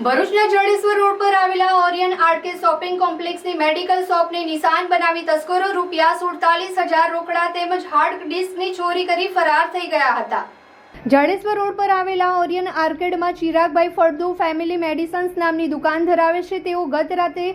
ભરૂચના જડેશ્વર રોડ પર આવેલા ઓરિયન આર્કેડ શોપિંગ કોમ્પ્લેક્સની મેડિકલ શોપને નિશાન બનાવી તસ્કરો ₹47,000 રોકડા તેમજ હાર્ડ ડિસ્કની ચોરી કરી ફરાર થઈ ગયા હતા। જડેશ્વર રોડ પર આવેલા ઓરિયન આર્કેડમાં ચિરાગભાઈ ફળદુ ફેમિલી મેડિસિન્સ નામની દુકાન ધરાવે છે। તેઓ ગત રાતે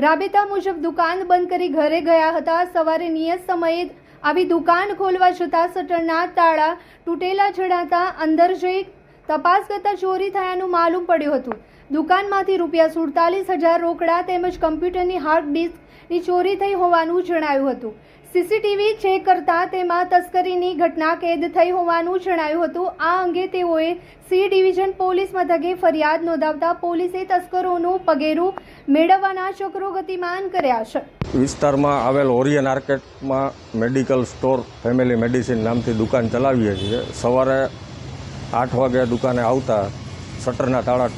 રાબેતા મુજબ દુકાન બંધ કરી ઘરે ગયા હતા। સવારે નિયત સમયે આવી દુકાન ખોલવા છતાં શટરના તાળા તૂટેલા જણાતા અંદર જઈ તપાસ કરતા ચોરી થયાનું માલુમ પડ્યું હતું। દુકાનમાંથી ₹47,000 રોકડા તેમજ કમ્પ્યુટરની હાર્ડ ડિસ્કની ચોરી થઈ હોવાનું જણાયું હતું। સીસીટીવી ચેક કરતા તેમાં તસ્કરીની ઘટના કેદ થઈ હોવાનું જણાયું હતું। આ અંગે તેઓએ સી ડિવિઝન પોલીસ મથકે ફરિયાદ નોંધાવતા પોલીસે તસ્કરોનું પગેરું મેળવવાના ચક્રો ગતિમાન કર્યા છે। વિસ્તારમાં આવેલ ઓરિયન આર્કેટમાં મેડિકલ સ્ટોર ફેમિલી મેડિસિન નામથી દુકાન ચલાવીએ છીએ। સવારે 8 વાગે દુકાને આવતા શટરના તાળા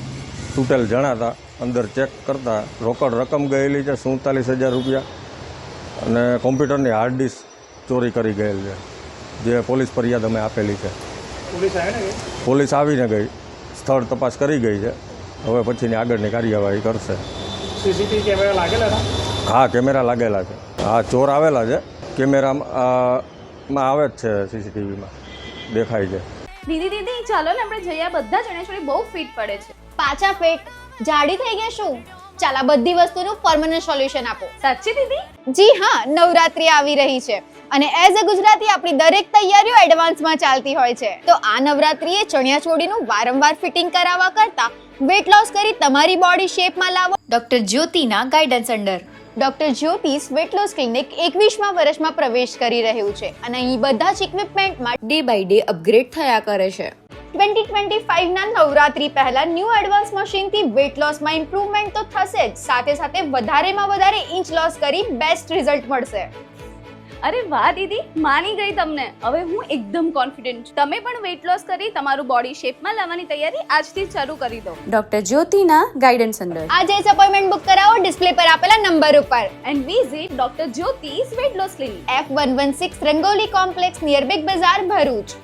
તૂટેલ જણાતા અંદર ચેક કરતા રોકડ રકમ ગયેલી છે ₹47,000 અને કોમ્પ્યુટરની હાર્ડ ડિસ્ક ચોરી કરી ગયેલ છે, જે પોલીસ ફરિયાદ અમે આપેલી છે। પોલીસ આવીને ગઈ, સ્થળ તપાસ કરી ગઈ છે। હવે પછીની આગળની કાર્યવાહી કરશે। સીસીટીવી કેમેરા લાગેલા હતા? હા, કેમેરા લાગેલા છે। હા, ચોર આવેલા છે, કેમેરામાં આવે જ છે, સીસીટીવીમાં દેખાય છે। દીદી ચાલો ને આપણે જઈએ, બધા જણેશ્વરી બહુ ફિટ પડે છે। પાછા ફિટ જાડી થઈ ગયા શું? ચાલ આ બધી વસ્તુનું પરમનન્ટ સોલ્યુશન આપો। સાચી દીદી? જી હા, નવરાત્રી આવી રહી છે અને એઝ અ ગુજરાતી આપણી દરેક તૈયારીઓ એડવાન્સમાં ચાલતી હોય છે। તો આ નવરાત્રીએ ચણિયાચોળીનું વારંવાર ફિટિંગ કરાવવા કરતા વેટ લોસ કરી તમારી બોડી શેપમાં લાવો ડોક્ટર જ્યોતિના guidance under doctor Jyoti's weight loss clinic 21મા વર્ષમાં પ્રવેશ કરી રહ્યું છે અને અહીં બધા જ ઇક્વિપમેન્ટમાં ડે બાય ડે અપગ્રેડ થયા કરે છે। 2025ના નવરાત્રી પહેલા ન્યૂ એડવાન્સ મશીનથી વેટ લોસમાં ઇમ્પ્રુવમેન્ટ તો થશે જ, સાથે સાથે વધારેમાં વધારે ઇંચ લોસ કરી બેસ્ટ રિઝલ્ટ મળશે। અરે વાહ દીદી, માની ગઈ તમને। હવે હું એકદમ કોન્ફિડન્ટ છું। તમે પણ વેટ લોસ કરી તમારું બોડી શેપમાં લાવવાની તૈયારી આજથી જ શરૂ કરી દો। ડોક્ટર જ્યોતિના ગાઈડન્સ અંડર આજે જ અપોઇન્ટમેન્ટ બુક કરાવો ડિસ્પ્લે પર આપેલા નંબર ઉપર and visit doctor Jyoti's weight loss clinic, F116 Rangoli complex near Big Bazaar, Bharuch.